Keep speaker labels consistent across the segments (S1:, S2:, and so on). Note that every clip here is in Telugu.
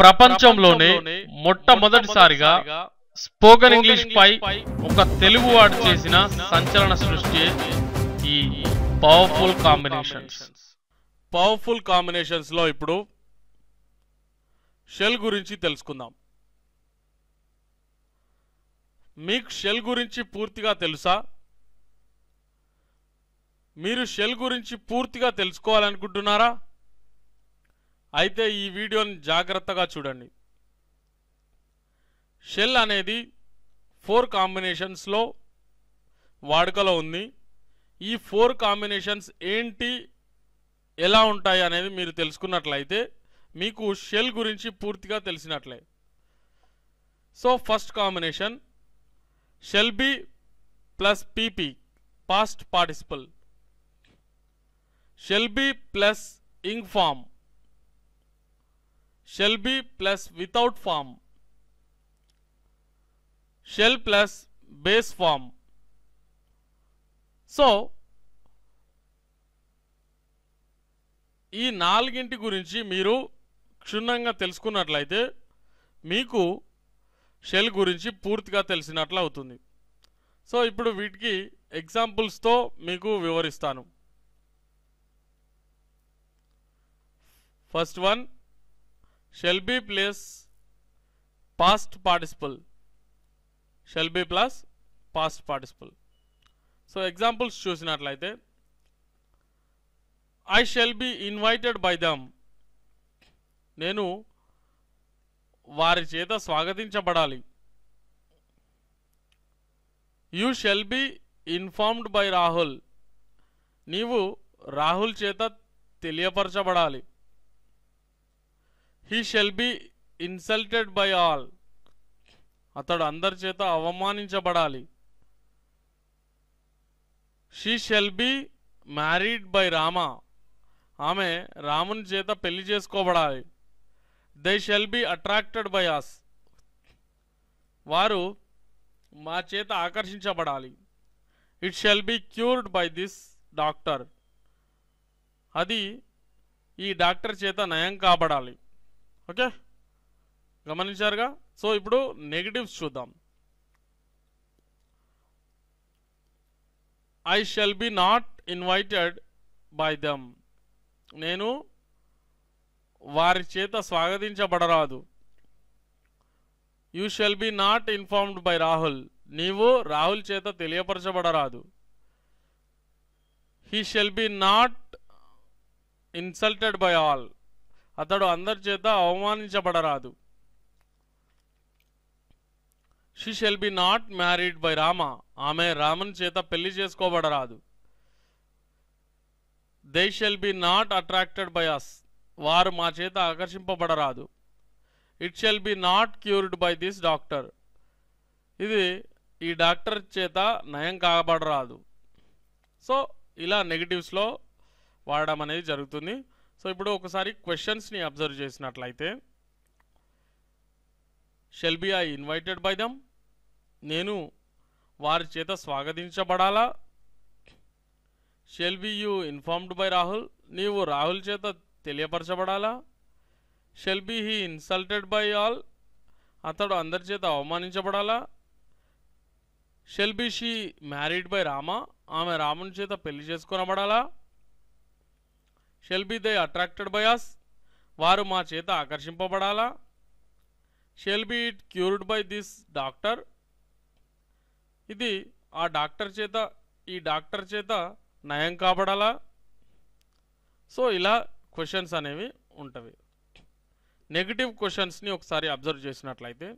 S1: ప్రపంచంలోనే మొట్టమొదటిసారిగా స్పోకెన్ ఇంగ్లీష్ పై ఒక తెలుగు వాడు చేసిన సంచలన సృష్టి ఈ పవర్ఫుల్ కాంబినేషన్స్ లో ఇప్పుడు షెల్ గురించి తెలుసుకుందాం. మీకు షెల్ గురించి పూర్తిగా తెలుసా? మీరు షెల్ గురించి పూర్తిగా తెలుసుకోవాలనుకుంటున్నారా? అయితే ఈ వీడియోని జాగ్రత్తగా చూడండి. షెల్ అనేది 4 కాంబినేషన్స్లో వాడుకలో ఉంది. ఈ 4 కాంబినేషన్స్ ఏంటి, ఎలా ఉంటాయి అనేది మీరు తెలుసుకున్నట్లయితే మీకు షెల్ గురించి పూర్తిగా తెలిసినట్లే. So first combination shall be plus PP past participle, shall be plus ing form, shall be plus without form, shall plus base form. So ఈ 4గింటి గురించి మీరు క్షుణ్ణంగా తెలుసుకున్నట్లయితే మీకు షెల్ గురించి పూర్తిగా తెలిసినట్లు అవుతుంది. సో ఇప్పుడు వీటికి ఎగ్జాంపుల్స్తో మీకు వివరిస్తాను. First one shall be plus past participle, shall be plus past participle. So examples చూసినట్లయితే I shall be invited by them, నేను వారి చేత స్వాగతించబడాలి. You shall be informed by Rahul, నీవు రాహుల్ చేత తెలియపరచబడాలి. He shall be insulted by all, అతడు అందరి చేత అవమానించబడాలి. She shall be married by Rama, ఆమె రాముని చేత పెళ్లి చేసుకోబడాలి. They shall be attracted by us, వారు మా చేత ఆకర్షించబడాలి. It shall be cured by this doctor, అది ఈ డాక్టర్ చేత నయం కాబడాలి. ఓకే, గమనించారుగా? సో ఇప్పుడు నెగటివ్స్ చూద్దాం. I shall be not invited by them, నేను వారి చేత స్వాగతించబడరాదు. You shall be not informed by Rahul, నీవు రాహుల్ చేత తెలియపరచబడరాదు. He shall be not insulted by all, అతడు అందరి చేత అవమానించబడరాదు. She shall be not married by Rama, ఆమె రాముని చేత పెళ్లి చేసుకోబడరాదు. They shall be not attracted by us, వారు మా చేత ఆకర్షింపబడరాదు. It shall be not cured by this doctor, ఇది ఈ డాక్టర్ చేత నయం కాబడరాదు. సో ఇలా నెగటివ్స్లో వాడడం అనేది జరుగుతుంది. సో ఇప్పుడు ఒకసారి క్వశ్చన్స్ని అబ్జర్వ్ చేసినట్లయితే shall be I invited by them, నేను వారి చేత స్వాగతించబడాలా. Shall be you informed by Rahul, నీవు రాహుల్ చేత తెలియపరచబడాలా. Shall be he insulted by all, అతడు అందరి చేత అవమానించబడాలా. Shall be she married by Rama, ఆమె రాముని చేత పెళ్లి చేసుకొనబడాలా. Shall be they attracted by us, వారు మా చేత ఆకర్షింపబడాలా. Shall be it cured by this doctor, ఇది ఆ డాక్టర్ చేత ఈ డాక్టర్ చేత నయం కాబడాలా. సో ఇలా క్వశ్చన్స్ అనేవి ఉంటవి. నెగటివ్ క్వశ్చన్స్ని ఒకసారి అబ్జర్వ్ చేసినట్లయితే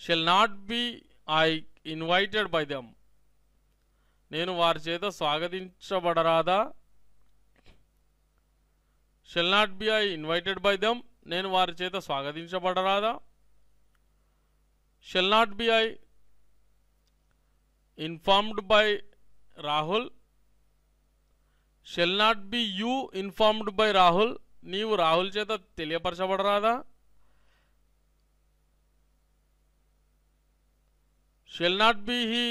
S1: shall not be I invited by them, నేను వారి చేత స్వాగతించబడరాదా. Shall not be I invited by them, నేను వారి చేత స్వాగతించబడరాదా. Shall not be I informed by Rahul, shall not be you informed by Rahul, నీవు రాహుల్ చేత తెలియపరచబడరాదా. Shall not be he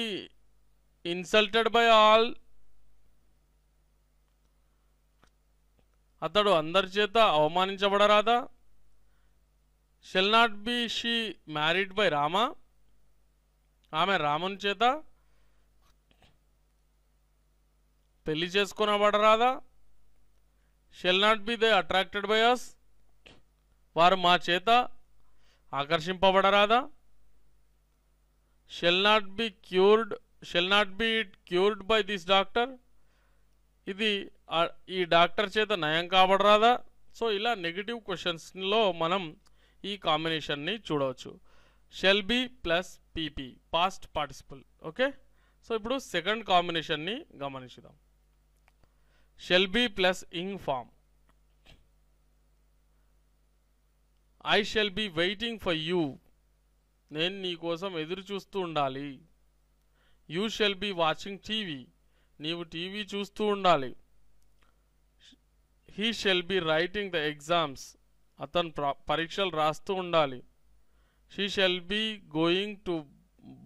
S1: insulted by all, అతడు అందరి చేత అవమానించబడరాదా. Shall not be she married by Rama, ఆమె రాముని చేత పెళ్లి చేసుకొనబడరాదా. Shall not be they attracted by us, వారు మా చేత ఆకర్షింపబడరాదా. Shall not be it cured by this doctor, ఇది ఈ డాక్టర్ చేత నయం కాబడరాదా. సో ఇలా నెగిటివ్ క్వశ్చన్స్లో మనం ఈ కాంబినేషన్ని చూడవచ్చు. Shall be plus PP past participle. Okay, so ఇప్పుడు సెకండ్ కాంబినేషన్ని గమనించుదాం. Shall be plus ing form. I shall be waiting for you, నేను నీ కోసం ఎదురు చూస్తూ ఉండాలి. You shall be watching TV, నీవు టీవీ చూస్తూ ఉండాలి. He shall be writing the exams, అతను పరీక్షలు రాస్తూ ఉండాలి. She shall be going to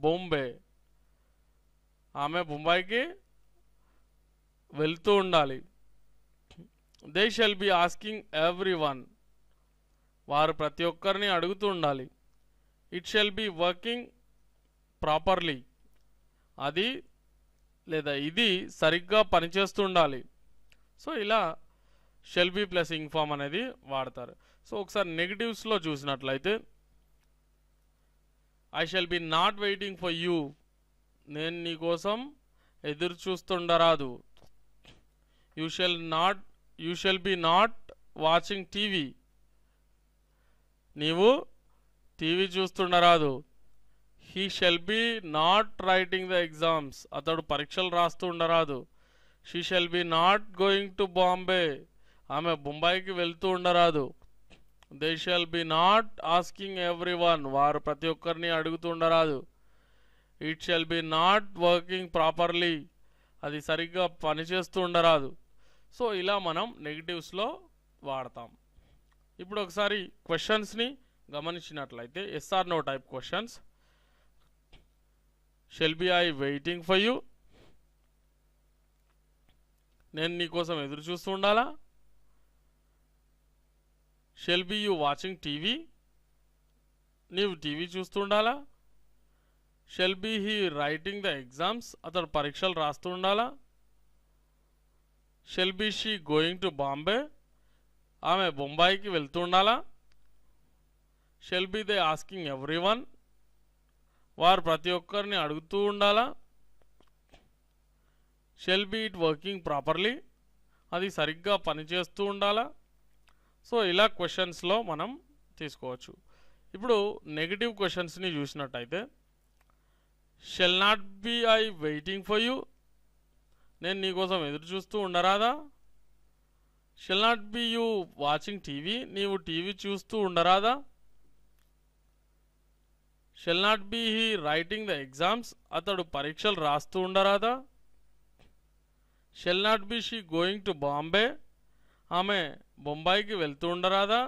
S1: Bombay, ఆమె బొంబాయికి వెళ్తూ ఉండాలి. They shall be asking everyone, వారు ప్రతి ఒక్కరిని అడుగుతూ ఉండాలి. It shall be working properly, అది లేదా ఇది సరిగ్గా పనిచేస్తూ ఉండాలి. సో ఇలా shall be plus ing form అనేది వాడతారు. సో ఒకసారి నెగిటివ్స్లో చూసినట్లయితే I shall be not waiting for you, నేను నీ కోసం ఎదురు చూస్తుండరాదు. You shall be not watching TV, నీవు టీవీ చూస్తుండరాదు. He shall be not writing the exams, అతడు పరీక్షలు రాస్తూ ఉండరాదు. She shall be not going to Bombay, ఆమె బొంబాయికి వెళ్తూ ఉండరాదు. They shall be not asking everyone, వారు ప్రతి ఒక్కరిని అడుగుతూ ఉండరాదు. It shall be not working properly, అది సరిగ్గా పనిచేస్తూ ఉండరాదు. సో ఇలా మనం నెగిటివ్స్లో వాడతాం. ఇప్పుడు ఒకసారి క్వశ్చన్స్ని గమనించినట్లయితే yes or no type questions. Shall be I waiting for you, నేను నీ కోసం ఎదురు చూస్తూ ఉండాలా. Shall be you watching TV, నీవు టీవీ చూస్తూ ఉండాలా. Shall be he writing the exams, అతడు పరీక్షలు రాస్తూ ఉండాలా. Shall be she going to Bombay, ఆమె బొంబాయికి వెళ్తూ ఉండాలా. Shall be they asking everyone, వారు ప్రతి ఒక్కరిని అడుగుతూ ఉండాలా. Shall be it working properly, అది సరిగ్గా పనిచేస్తూ ఉండాలా. సో ఇలా క్వశ్చన్స్లో మనం తీసుకోవచ్చు. ఇప్పుడు నెగిటివ్ క్వశ్చన్స్ని చూసినట్టయితే shall not be I waiting for you, నేను నీకోసం ఎదురు చూస్తూ ఉండరాదా. Shall not be you watching TV, నీవు టీవీ చూస్తూ ఉండరాదా. Shall not be he writing the exams, అతడు పరీక్షలు రాస్తూ ఉండరాదా. Shall not be she going to Bombay, ఆమె బొంబాయికి వెళ్తూ ఉండరాదా.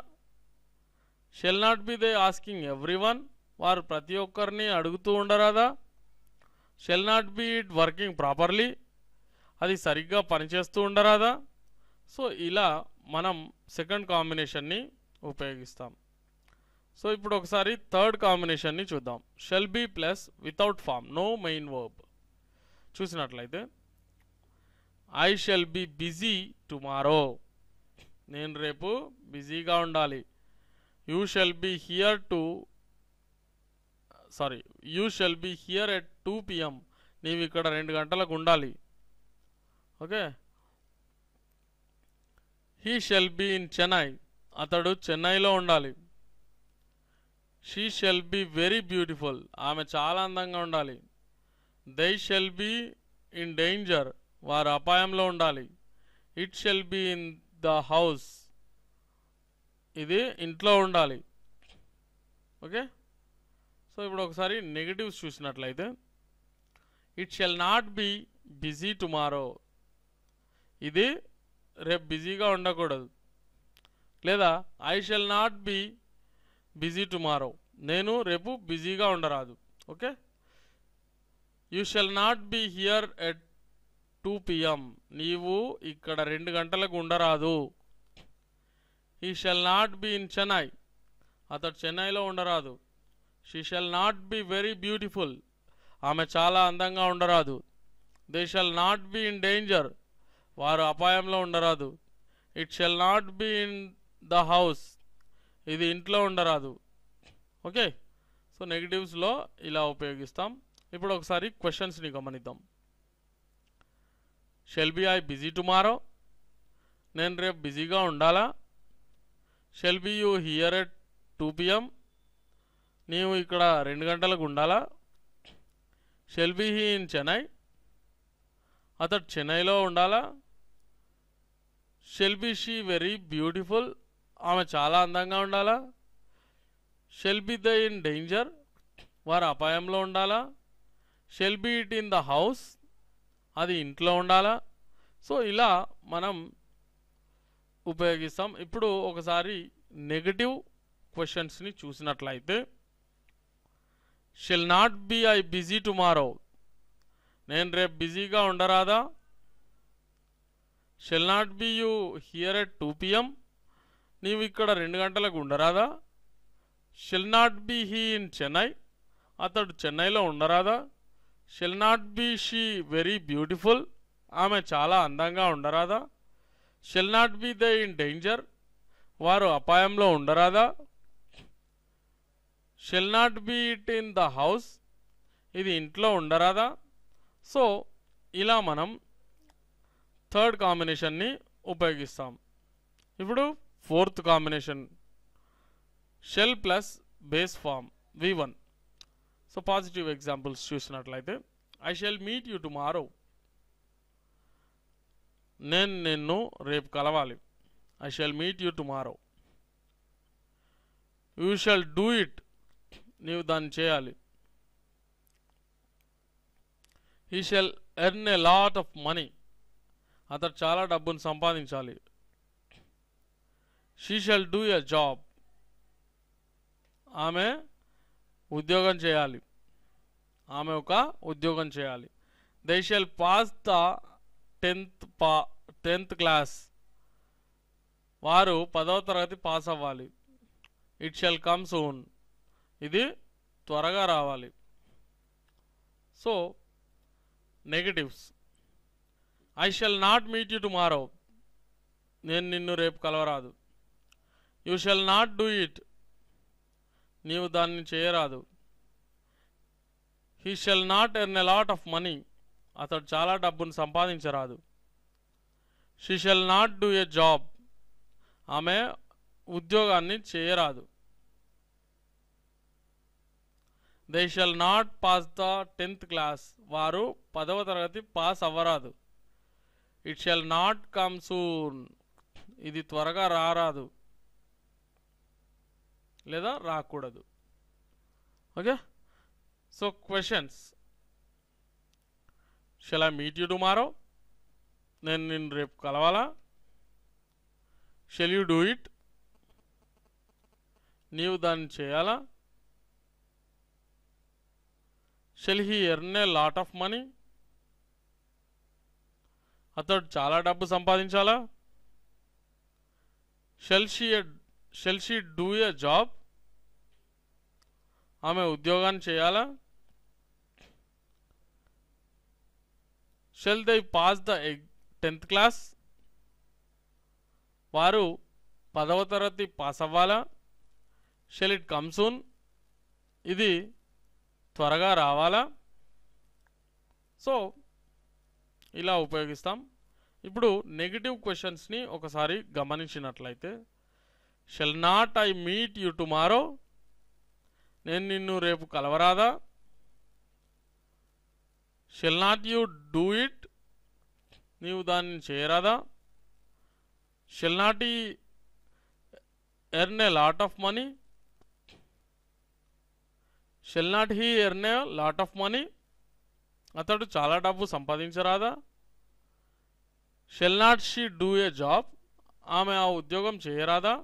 S1: Shall not be they asking everyone, వారు ప్రతి ఒక్కరిని అడుగుతూ ఉండరాదా. Shall not be it working properly, అది సరిగ్గా పనిచేస్తూ ఉండరాదా. సో ఇలా మనం సెకండ్ కాంబినేషన్ని ఉపయోగిస్తాం. సో ఇప్పుడు ఒకసారి థర్డ్ కాంబినేషన్ని చూద్దాం. Shall be plus without form, no main verb. చూసినట్లయితే I shall be busy tomorrow, నేను రేపు బిజీగా ఉండాలి. You shall be here at 2 PM, నీవు ఇక్కడ 2 గంటలకు ఉండాలి. Okay. He shall be in Chennai, అతడు చెన్నైలో ఉండాలి. She shall be very beautiful, ఆమె చాలా అందంగా ఉండాలి. They shall be in danger, వారు అపాయంలో ఉండాలి. It shall be in the house, ఇది ఇంట్లో ఉండాలి. ఓకే. సో ఇప్పుడు ఒకసారి నెగిటివ్స్ చూసినట్లయితే it shall not B busy tomorrow, ఇది రేపు బిజీగా ఉండకూడదు. లేదా I shall not B busy tomorrow, నేను రేపు బిజీగా ఉండరాదు. Okay. You shall not B here at 2 PM, నీవు ఇక్కడ 2 గంటలకు ఉండరాదు. He shall not B in Chennai, అతడు చెన్నైలో ఉండరాదు. She shall not be very beautiful, ఆమె చాలా అందంగా ఉండరాదు. They shall not be in danger, వారు అపాయంలో ఉండరాదు. It shall not be in the house, ఇది ఇంట్లో ఉండరాదు. ఓకే, సో నెగిటివ్స్లో ఇలా ఉపయోగిస్తాం. ఇప్పుడు ఒకసారి క్వశ్చన్స్ని గమనిద్దాం. Shell be I busy tomorrow, నేను రేపు బిజీగా ఉండాలా. Shall be you here at 2 PM, నీవు ఇక్కడ 2 గంటలకు ఉండాలా. Shall be he in Chennai, అతడు చెన్నైలో ఉండాలా. Shall be she very beautiful, ఆమె చాలా అందంగా ఉండాలా. Shall be they in danger, వారు అపాయంలో ఉండాలా. Shall be it in the house, అది ఇంట్లో ఉండాలా. సో ఇలా మనం ఉపయోగిస్తాం. ఇప్పుడు ఒకసారి నెగటివ్ క్వశ్చన్స్ని చూసినట్లయితే, shall not be I busy tomorrow, నేను రేపు బిజీగా ఉండరాదా. Shall not be you here at 2 PM, నీవు ఇక్కడ 2 గంటలకు ఉండరాదా. Shall not be he in Chennai, అతడు చెన్నైలో ఉండరాదా. Shall not be she very beautiful, ఆమె చాలా అందంగా ఉండరాదా. Shall not be they in danger, వారు అపాయంలో ఉండరాదా. Shall not be it in the house, ఇది ఇంట్లో ఉండరాదా. సో ఇలా మనం థర్డ్ కాంబినేషన్ని ఉపయోగిస్తాం. ఇప్పుడు fourth combination, shall plus base form V1. So positive examples చూసినట్లయితే, I shall meet you tomorrow, నేను నిన్ను రేపు కలవాలి. I shall meet you tomorrow. You shall do it, నీవు దాన్ని చేయాలి. He shall earn a lot of money, అతడు చాలా డబ్బును సంపాదించాలి. She shall do a job, ఆమె ఉద్యోగం చేయాలి. ఆమె ఒక ఉద్యోగం చేయాలి. They shall pass the 10th class, వారు 10వ తరగతి పాస్ అవ్వాలి. ఇట్ షెల్ కమ్ సూన్, ఇది త్వరగా రావాలి. So negatives, I shall not meet you tomorrow, నేను నిన్ను రేపు కలవరాదు. You shall not do it, నీవు దాన్ని చేయరాదు. He shall not earn a lot of money, అతడు చాలా డబ్బును సంపాదించరాదు. She shall not do a job, ఆమె ఉద్యోగాన్ని చేయరాదు. They shall not pass the 10th class, వారు 10వ తరగతి పాస్ అవ్వరాదు. It shall not come soon, ఇది త్వరగా రారాదు లేదా రాకూడదు. Okay, so questions, shell I meet you tomorrow, నేను నిన్ను రేపు కలవాలా. షెల్ యూ డూ ఇట్, నీవు దాన్ని చేయాలా. Shall he earn a lot of money, అతడు చాలా డబ్బు సంపాదించాలా. Shall she do a job, ఆమె ఉద్యోగాన్ని చేయాలా. Shall they pass the 10th class, వారు 10వ తరగతి పాస్ అవ్వాలా. షెల్ ఇట్ కమ్ సూన్, ఇది త్వరగా రావాలా. సో ఇలా ఉపయోగిస్తాం. ఇప్పుడు నెగిటివ్ క్వశ్చన్స్ని ఒకసారి గమనించినట్లయితే, shall not I meet you tomorrow, నేను నిన్ను రేపు కలవరాదా. Shall not you do it, నీవు దాన్ని చేయరాదా. Shall not he earn a lot of money, shall not he earn a lot of money, అతడు చాలా డబ్బు సంపాదించరాదా. Shall not she do a job, ఆమె ఆ ఉద్యోగం చేయరాదా.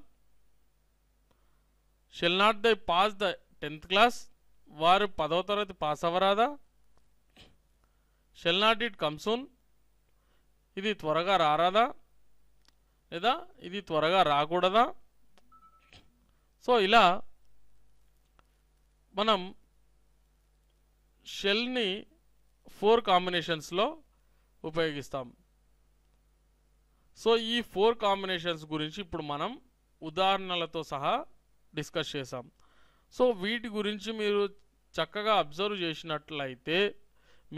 S1: Shall not they pass the 10th class, వారు 10వ తరగతి పాస్ అవ్వరాదా. Shall not it come soon, ఇది త్వరగా రారాదా లేదా ఇది త్వరగా రాకూడదా. సో ఇలా మనం షెల్ని 4 కాంబినేషన్స్లో ఉపయోగిస్తాం. సో ఈ 4 కాంబినేషన్స్ గురించి ఇప్పుడు మనం ఉదాహరణలతో సహా డిస్కస్ చేసాం. సో వీటి గురించి మీరు చక్కగా అబ్జర్వ్ చేసినట్లయితే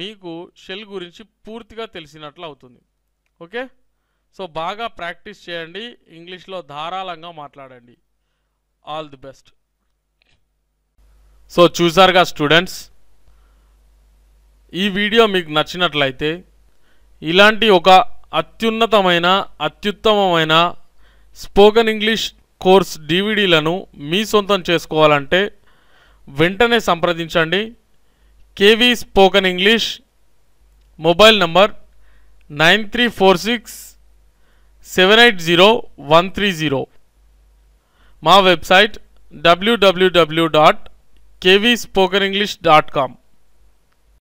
S1: మీకు షెల్ గురించి పూర్తిగా తెలిసినట్లు అవుతుంది. ఓకే, సో బాగా ప్రాక్టీస్ చేయండి, ఇంగ్లీష్లో ధారాళంగా మాట్లాడండి. All the best. సో చూసారుగా స్టూడెంట్స్, ఈ వీడియో మీకు నచ్చినట్లయితే ఇలాంటి ఒక అత్యుత్తమమైన స్పోకెన్ ఇంగ్లీష్ కోర్స్ డివిడీలను మీ సొంతం చేసుకోవాలంటే వెంటనే సంప్రదించండి. KV spoken English, mobile number 9346780130. మా వెబ్సైట్ www.kvspokenenglish.com.